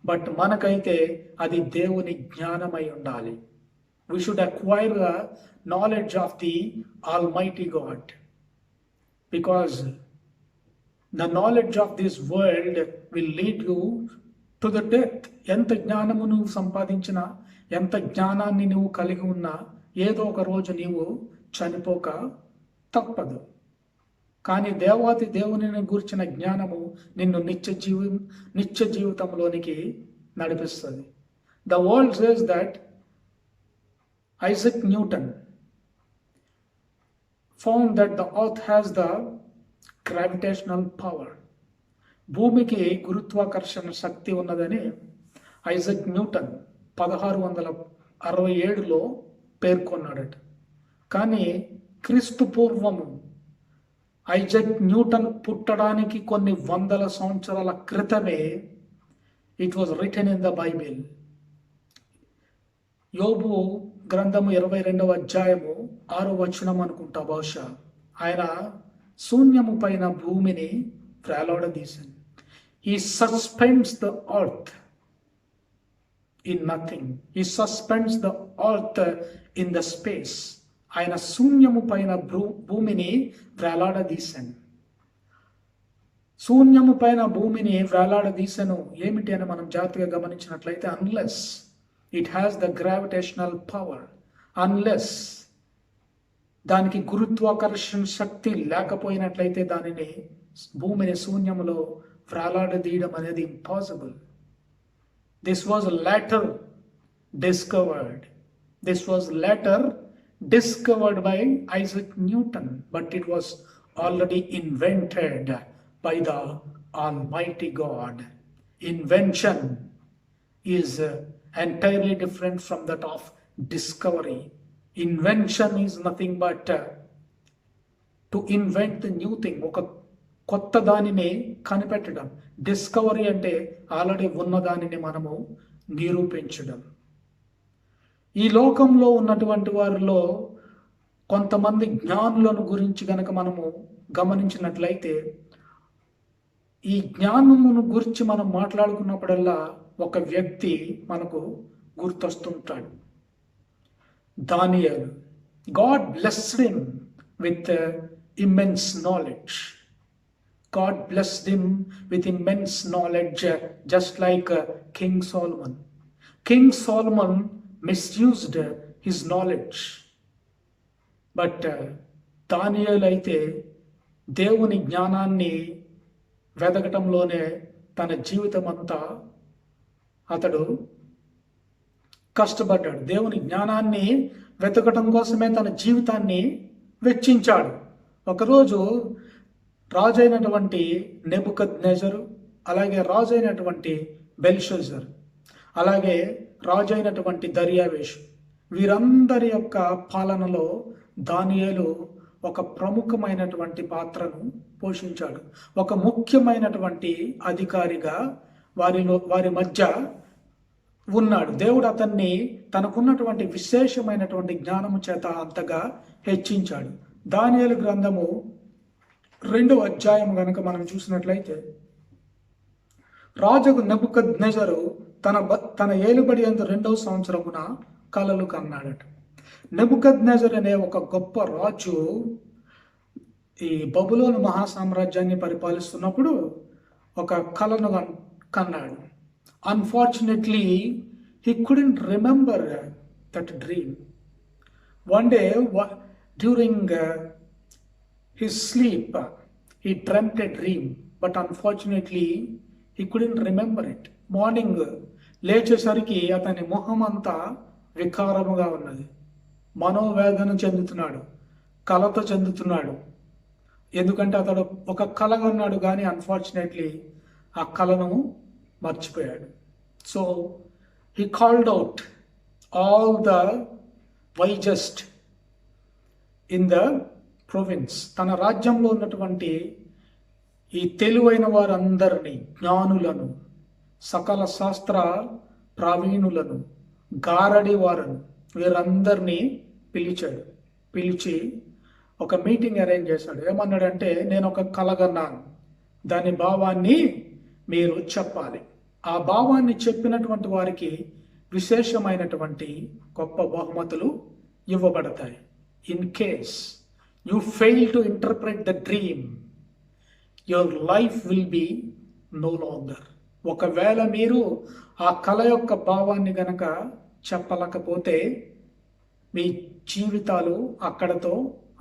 బట్ మనకైతే అది దేవుని జ్ఞానమై ఉండాలి. We should acquire the knowledge of the Almighty God, because the knowledge of this world will lead you to the death. ఎంత జ్ఞానము నువ్వు సంపాదించినా, ఎంత జ్ఞానాన్ని నువ్వు కలిగి ఉన్నా, ఏదో ఒక రోజు నీవు చనిపోక తప్పదు. కానీ దేవాది దేవుని గూర్చిన జ్ఞానము నిన్ను నిత్య జీవితంలోనికి నడిపిస్తుంది. The world says that Isaac Newton found that the earth has the gravitational power. భూమికి గురుత్వాకర్షణ శక్తి ఉన్నదని ఐజక్ న్యూటన్ 1667లో పేర్కొన్నాడట. కానీ క్రీస్తు పూర్వము ఐజక్ న్యూటన్ పుట్టడానికి కొన్ని వందల సంవత్సరాల క్రితమే it was return in the Bible. యోబు గ్రంథము 22వ అధ్యాయము 6వ వచనం అనుకుంటా బహుశా, ఆయన శూన్యము పైన భూమిని వేలాడదీశాను. He suspends the earth in nothing. He suspends the earth in the space. ఆయన శూన్యము పైన భూమిని వేలాడదీశాను. శూన్యము పైన భూమిని వేలాడదీశాను ఏమిటి అని మనం జాగ్రత్తగా గమనించినట్లయితే, unless it has the gravitational power, unless దానికి గురుత్వాకర్షణ శక్తి లేకపోయినట్లయితే దానిని భూమిని శూన్యములో వేలాడదీయడం అనేది impossible. This was later discovered by Isaac Newton, but it was already invented by the Almighty God. Invention is entirely different from that of discovery. Invention is nothing but to invent the new thing, ఒక కొత్త దానిని కనిపెట్టడం. డిస్కవరీ అంటే ఆల్రెడీ ఉన్న దానిని మనము నిరూపించడం. ఈ లోకంలో ఉన్నటువంటి వారిలో కొంతమంది జ్ఞానులను గురించి గనక మనము గమనించినట్లయితే, ఈ జ్ఞానమును గురించి మనం మాట్లాడుకున్నప్పుడల్లా ఒక వ్యక్తి మనకు గుర్తొస్తుంటాడు, దానియేలు. God blessed him with immense knowledge. God blessed him with immense knowledge, just like King Solomon. King Solomon misused his knowledge. But దానియేలు అయితే దేవుని జ్ఞానాన్ని వెదకటంలోనే తన జీవితం అంతా అతడు కష్టపడ్డాడు. దేవుని జ్ఞానాన్ని వెతకటం కోసమే తన జీవితాన్ని వెచ్చించాడు. ఒకరోజు రాజైనటువంటి నెబుకద్నెజరు, అలాగే రాజైనటువంటి బెల్షజర్, అలాగే రాజైనటువంటి దర్యావేషు, వీరందరి యొక్క పాలనలో దానియేలు ఒక ప్రముఖమైనటువంటి పాత్రను పోషించాడు. ఒక ముఖ్యమైనటువంటి అధికారిగా వారి మధ్య ఉన్నాడు. దేవుడు అతన్ని తనకున్నటువంటి విశేషమైనటువంటి జ్ఞానము చేత అంతగా హెచ్చించాడు. దానియేలు గ్రంథము 2వ అధ్యాయం గనక మనం చూసినట్లయితే రాజుకు నెబుకద్నెజరు తన ఏలుబడి యందు 2వ సంవత్సరమున కలలు కన్నాడట. నెబుకద్నెజర్ అనే ఒక గొప్ప రాజు ఈ బబులోను మహాసామ్రాజ్యాన్ని పరిపాలిస్తున్నప్పుడు ఒక కలను కన్నాడు. Unfortunately he couldn't remember that dream. One day during his sleep he dreamt a dream, but unfortunately he couldn't remember it. Morning లేచేసరికి అతని మొహం అంతా వికారముగా ఉన్నది. మనోవేదన చెందుతున్నాడు, కలత చెందుతున్నాడు. ఎందుకంటే అతడు ఒక కల అన్నాడు కానీ అన్ఫార్చునేట్లీ ఆ కలను మర్చిపోయాడు. So he called out all the wisest in the province. తన రాజ్యంలో ఉన్నటువంటి ఈ తెలివైన వారందరినీ, జ్ఞానులను, సకల శాస్త్ర ప్రావీణులను, గారడి వారను, వీరందరినీ పిలిచి ఒక మీటింగ్ అరేంజ్ చేశాడు. ఏమన్నాడంటే, నేను ఒక కలగన్నాను, దాని భావాన్ని మీరు చెప్పాలి. ఆ భావాన్ని చెప్పినటువంటి వారికి విశేషమైనటువంటి గొప్ప బహుమతులు ఇవ్వబడతాయి. In case you fail to interpret the dream, your life will be no longer. ఒకవేళ మీరు ఆ కళ యొక్క భావాన్ని గనక చెప్పలేకపోతే మీ జీవితాలు అక్కడతో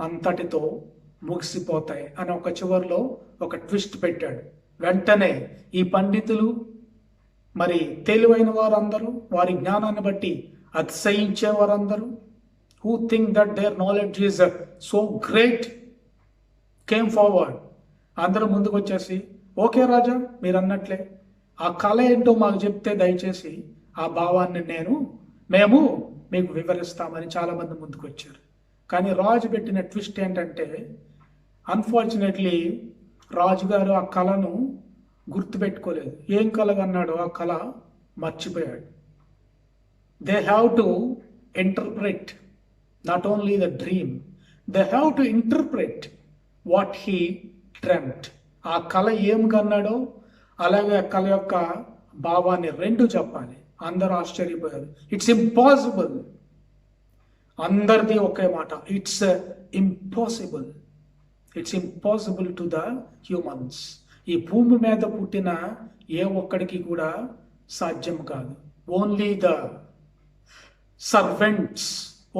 అంతటితో ముగిసిపోతాయి అని ఒక చివరిలో ఒక ట్విస్ట్ పెట్టాడు. వెంటనే ఈ పండితులు, మరి తెలివైన వారందరూ, వారి జ్ఞానాన్ని బట్టి అతిశయించే వారందరూ, who think that their knowledge is so great, came forward. అందరూ ముందుకు వచ్చేసి, ఓకే రాజా, మీరు అన్నట్లే ఆ కళ ఏంటో మాకు చెప్తే దయచేసి ఆ భావాన్ని మేము మీకు వివరిస్తామని చాలామంది ముందుకు వచ్చారు. కానీ రాజు పెట్టిన ట్విస్ట్ ఏంటంటే, అన్ఫార్చునేట్లీ రాజుగారు ఆ కళను గుర్తుపెట్టుకోలేదు. ఏం కలగన్నాడో ఆ కళ మర్చిపోయాడు. They have to interpret not only the dream, they have to interpret what he dreamt. ఆ కళ ఏం కన్నాడో అలాగే ఆ కళ యొక్క భావాన్ని రెండు చెప్పాలి. అందరూ ఆశ్చర్యపోయారు. It's impossible. అందరిది ఒకే మాట, it's impossible. It's impossible to the humans. ఈ భూమి మీద పుట్టిన ఏ ఒక్కడికి కూడా సాధ్యం కాదు. Only the servants,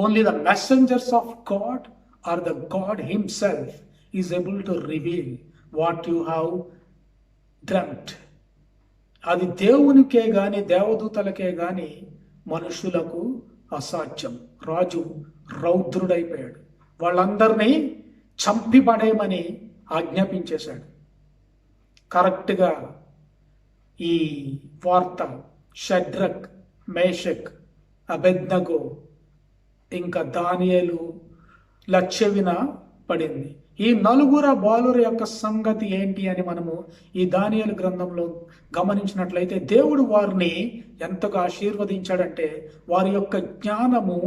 only the messengers of God are the God himself is able to reveal what you have dreamt. అది దేవునికే గాని, దేవదూతలకే గాని మనుషులకు అసాధ్యం. రాజు రౌద్రుడైపోయాడు. వాళ్ళందరినీ చంపి పడేయమని ఆజ్ఞాపించేశాడు. కరెక్ట్గా ఈ వార్త షడ్రక్, మేషక్, అబెద్నగో ఇంకా దానియేలు చెవిన పడింది. ఈ నలుగురు బాలుర యొక్క సంగతి ఏంటి అని మనము ఈ దానియేలు గ్రంథంలో గమనించినట్లయితే, దేవుడు వారిని ఎంతగా ఆశీర్వదించాడంటే వారి యొక్క జ్ఞానము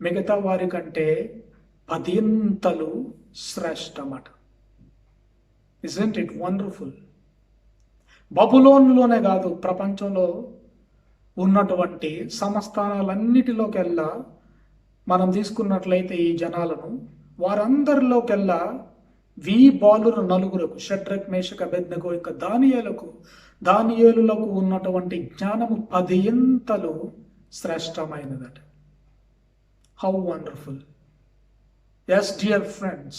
మిగతా వారి కంటే 10 శ్రేష్టమట. Isn't it wonderful? బబులోన్లోనే కాదు, ప్రపంచంలో ఉన్నటువంటి సంస్థానాలన్నిటిలోకెల్లా మనం తీసుకున్నట్లయితే ఈ జనాలను, వారందరిలోకెల్లా బాలురు నలుగురకు, షడ్రక్, మేషక్, అబెద్నగో ఇంకా దానియేలులకు ఉన్నటువంటి జ్ఞానము 10 శ్రేష్టమైనదట. How wonderful! Yes, dear friends,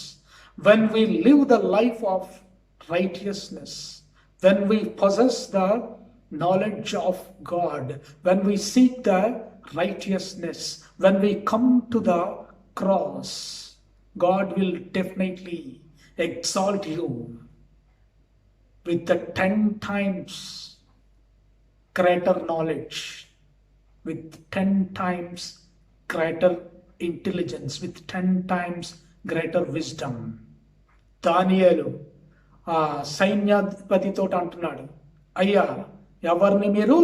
when we live the life of righteousness, when we possess the knowledge of God, when we seek the righteousness, when we come to the cross, God will definitely exalt you with the 10 times greater knowledge, with 10 times greater intelligence, with 10 times greater wisdom. దానియేలు ఆ సైన్యాధిపతితో అంటున్నాడు, అయ్యా, ఎవరిని మీరు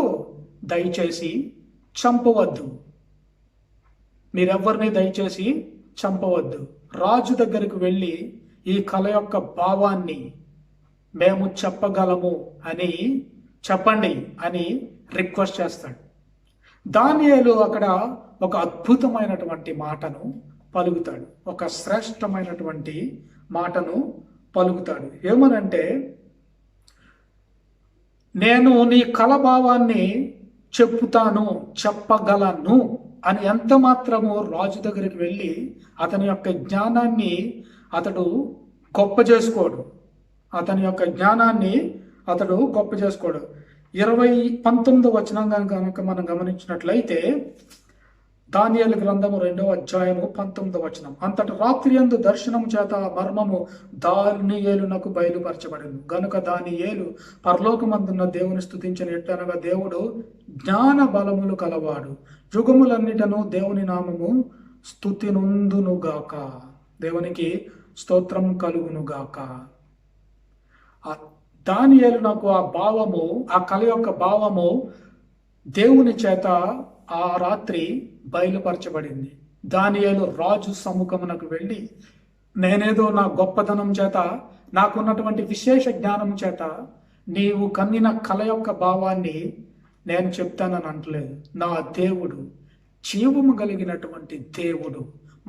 దయచేసి చంపవద్దు, మీరెవరిని దయచేసి చంపవద్దు. రాజు దగ్గరకు వెళ్ళి ఈ కళ యొక్క భావాన్ని మేము చెప్పగలము అని చెప్పండి అని రిక్వెస్ట్ చేస్తాడు. దానియేలు అక్కడ ఒక అద్భుతమైనటువంటి మాటను పలుకుతాడు, ఒక శ్రేష్టమైనటువంటి మాటను పలుకుతాడు. ఏమనంటే, నేను నీ కలభావాన్ని చెప్పగలను అని ఎంత మాత్రము రాజు దగ్గరికి వెళ్ళి అతని యొక్క జ్ఞానాన్ని అతడు గొప్ప చేసుకోడు. అతని యొక్క జ్ఞానాన్ని అతడు గొప్ప చేసుకోడు. 19 వచనం కనుక మనం గమనించినట్లయితే, దానియేలు గ్రంథము 2వ అధ్యాయము 19వ వచనం. అంతటి రాత్రి యందు దర్శనము చేత మర్మము దానియేలునకు బయలుపరచబడింది. గనుక దానియేలు పరలోకమందున్న దేవుని స్తుతించిన ఎట్లనగా, దేవుడు జ్ఞాన బలములు కలవాడు, యుగములన్నిటను దేవుని నామము స్తుతినుందునుగాక. దేవునికి స్తోత్రం కలుగునుగాక. దానియేలు నాకు ఆ భావము, ఆ కళ యొక్క భావము దేవుని చేత ఆ రాత్రి బయలుపరచబడింది. దానియేలు రాజు సముఖమునకు వెళ్ళి, నేనేదో నా గొప్పతనం చేత, నాకున్నటువంటి విశేష జ్ఞానం చేత నీవు కన్నిన కళ యొక్క భావాన్ని నేను చెప్తానని అంటలేదు. నా దేవుడు జీవము కలిగినటువంటి దేవుడు,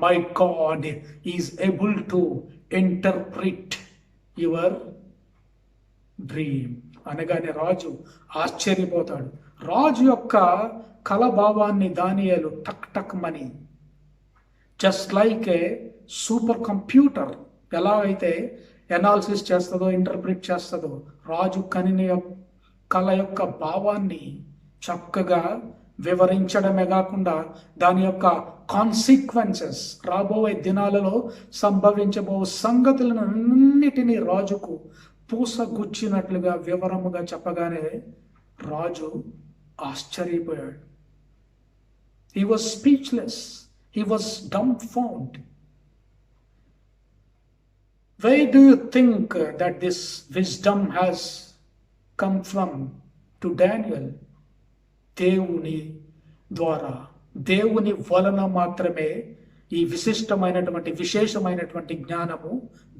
my God is able to interpret your dream అనగానే రాజు ఆశ్చర్యపోతాడు. రాజు యొక్క కలభావాన్ని దానియేలు టక్ టక్ మని, just like a super computer ఎలా అయితే ఎనాలిసిస్ చేస్తుందో, ఇంటర్ప్రిట్ చేస్తుందో, రాజు కనిన కళ యొక్క భావాన్ని చక్కగా వివరించడమే కాకుండా దాని యొక్క కాన్సిక్వెన్సెస్, రాబోయే దినాలలో సంభవించబో సంగతులను అన్నిటినీ రాజుకు పూసగుచ్చినట్లుగా వివరముగా చెప్పగానే రాజు ఆశ్చర్యపోయాడు. He was speechless. He was dumbfounded. Where do you think that this wisdom has come from to Daniel? దేవుని ద్వారా, దేవుని వలన మాత్రమే ఈ విశేషమైనటువంటి జ్ఞానము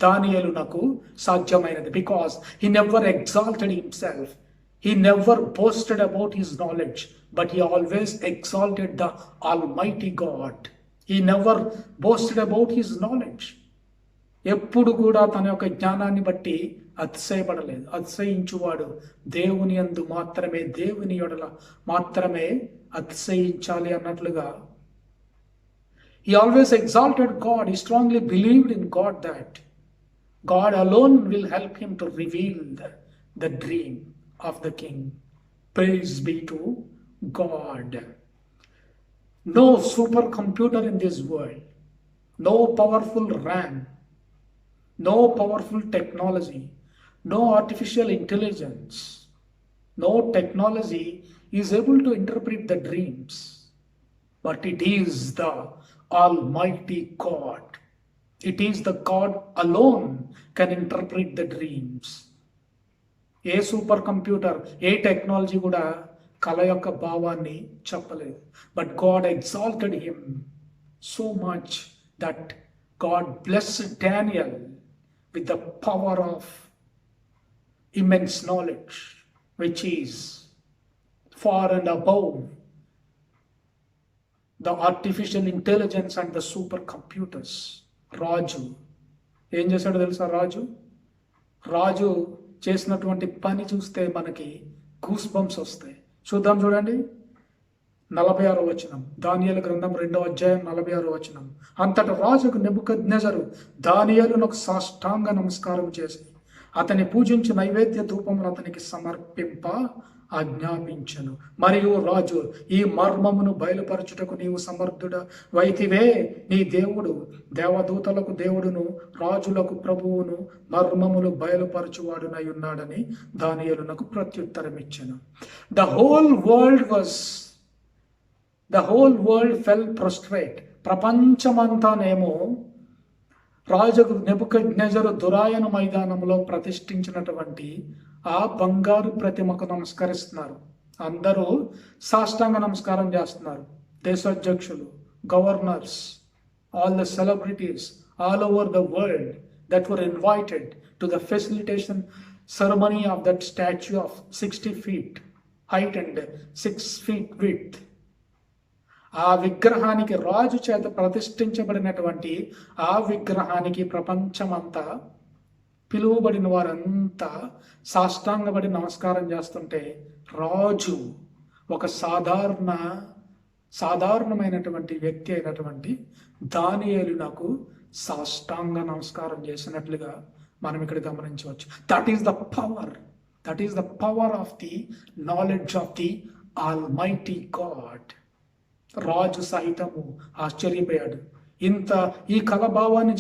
దానియేలునకు సాధ్యమైనది. Because he never exalted himself. He never boasted about his knowledge, but he always exalted the Almighty God. He never boasted about his knowledge. ఎప్పుడు కూడా తన యొక్క జ్ఞానాన్ని బట్టి అతిశయపడలేదు. అతిశయించువాడు దేవుని యందు మాత్రమే, దేవుని యొడల మాత్రమే అతిశయించాలి అన్నట్లుగా he always exalted God. He strongly believed in God, that God alone will help him to reveal the dream of the king. Praise be to God. No supercomputer in this world, no powerful RAM, no powerful technology, no artificial intelligence, no technology is able to interpret the dreams, but it is the Almighty God. It is the God alone can interpret the dreams. A super computer, A technology కూడా కళ యొక్క భావాన్ని చెప్పలేదు. But God exalted him so much that God blessed Daniel with the power of immense knowledge, which is far and above the artificial intelligence and the supercomputers. రాజు ఏం చేశాడో తెలుసా? రాజు చేసినటువంటి పని చూస్తే మనకి గూస్ బంప్స్ వస్తాయి. చూద్దాం, చూడండి 46వ వచనం, దానియేలు గ్రంథం 2వ అధ్యాయం 46వ వచనం. అంతట రాజుకు నెబుకద్నెజరు దానియేలునకు సాష్టాంగ నమస్కారం చేసి అతని పూజించి నైవేద్య ధూపమును అతనికి సమర్పింప ఆజ్ఞాపించను. మరియు రాజు, ఈ మర్మమును బయలుపరచుటకు నీవు సమర్థుడ వైతివే. నీ దేవుడు దేవదూతలకు దేవుడును రాజులకు ప్రభువును మర్మములు బయలుపరచువాడునై ఉన్నాడని దానియేలునకు ప్రత్యుత్తరం ఇచ్చెను. ద హోల్ వరల్డ్ ఫెల్ ప్రొస్ట్రేట్. ప్రపంచమంతానేమో రాజుకు నెబుకద్నెజరు దురాయన మైదానంలో ప్రతిష్ఠించినటువంటి ఆ బంగారు ప్రతిమకు నమస్కరిస్తున్నారు. అందరూ సాష్టాంగ నమస్కారం చేస్తున్నారు. దేశాధ్యక్షులు, governors, all the celebrities all over the world that were invited to the ceremony of that statue of 60 feet height and 6 feet width. ఆ విగ్రహానికి రాజు చేత ప్రతిష్ఠించబడినటువంటి ఆ విగ్రహానికి ప్రపంచమంతా పిలువబడిన వారంతా సాష్టాంగపడి నమస్కారం చేస్తుంటే రాజు ఒక సాధారణమైనటువంటి వ్యక్తి అయినటువంటి దానియేలునకు సాష్టాంగ నమస్కారం చేసినట్లుగా మనం ఇక్కడ గమనించవచ్చు. That is the power of the knowledge of the almighty God. రాజు సహితము ఆశ్చర్యపోయాడు. ఈ కలభావాన్ని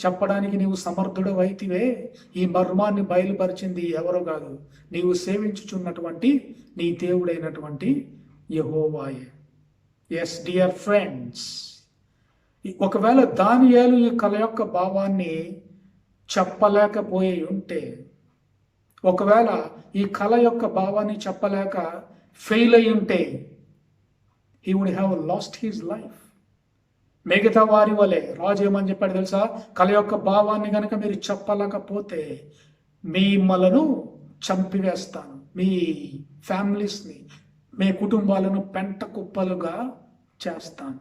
చెప్పడానికి నీవు సమర్థుడు అయితివే. ఈ మర్మాన్ని బయలుపరిచింది ఎవరో కాదు, నీవు సేవించుచున్నటువంటి నీ దేవుడైనటువంటి యెహోవాయే. ఎస్ డియర్ ఫ్రెండ్స్, ఒకవేళ దానియేలు ఈ కళ యొక్క భావాన్ని చెప్పలేకపోయి ఉంటే, ఒకవేళ ఈ కళ యొక్క భావాన్ని చెప్పలేక ఫెయిల్ అయి ఉంటే, he would have lost his life. మిగతా వారి వలె రాజు ఏమని చెప్పాడు తెలుసా? కళ యొక్క భావాన్ని కనుక మీరు చెప్పలేకపోతే మిమ్మలను చంపివేస్తాను, మీ ఫ్యామిలీస్ని, మీ కుటుంబాలను పెంట కుప్పలుగా చేస్తాను.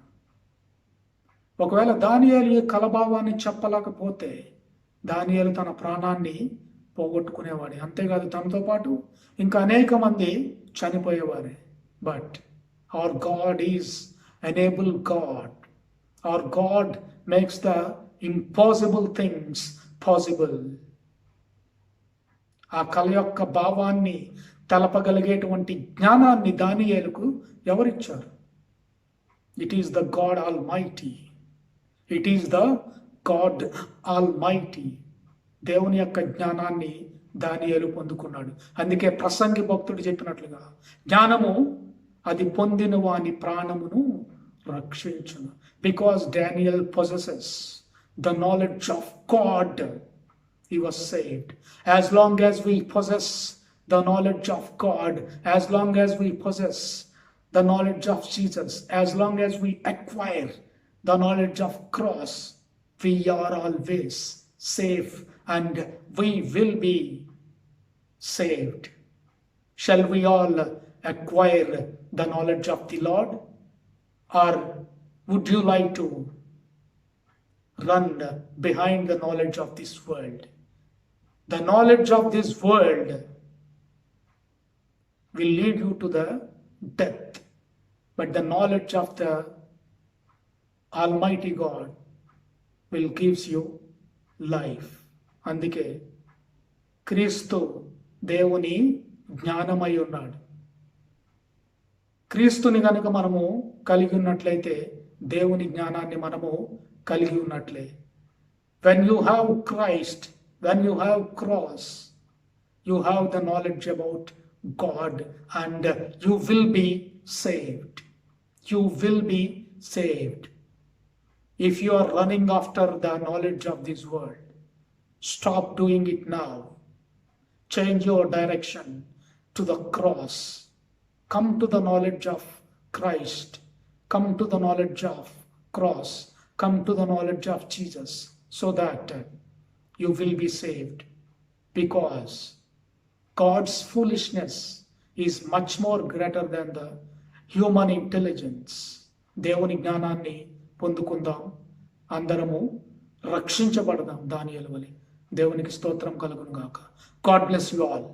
ఒకవేళ దానియేలు ఈ కలభావాన్ని చెప్పలేకపోతే దానియేలు తన ప్రాణాన్ని పోగొట్టుకునేవాడే. అంతేకాదు, తనతో పాటు ఇంకా అనేక మంది చనిపోయేవారే. But our God is an able God. Our God makes the impossible things possible. ఆ కళ యొక్క భావాన్ని తెలపగలిగేటువంటి జ్ఞానాన్ని దానియేలుకు ఎవరిచ్చారు? It is the God almighty. It is the God almighty. దేవుని యొక్క జ్ఞానాన్ని దానియేలు పొందుకున్నాడు. అందుకే ప్రసంగి భక్తుడు చెప్పినట్లుగా, జ్ఞానము అది పొందిన వాని ప్రాణమును రక్షించును. Because Daniel possesses the knowledge of God, he was saved. As long as we possess the knowledge of God, as long as we possess the knowledge of Jesus, as long as we acquire the knowledge of cross, we are always safe and we will be saved. Shall we all acquire the knowledge of the Lord, or would you like to run behind the knowledge of this world? The knowledge of this world will lead you to the death, but the knowledge of the Almighty God will gives you life. అందుకే క్రీస్తు దేవుని జ్ఞానమై ఉన్నాడు. క్రీస్తుని కనుక మనము కలిగి ఉన్నట్లయితే దేవుని జ్ఞానాన్ని మనము కలిగి ఉన్నట్లే. When you have Christ, when you have cross, you have the knowledge about God and you will be saved. You will be saved. If you are running after the knowledge of this world, stop doing it now. Change your direction to the cross. Come to the knowledge of Christ. Come to the knowledge of cross. Come to the knowledge of Jesus, so that you will be saved. Because God's foolishness is much more greater than the human intelligence. దేవుని జ్ఞానాన్ని పొందుకుందాం, అందరము రక్షించబడదాం దానియేలు వలె. దేవునికి స్తోత్రం కలుగును గాక. God bless you all.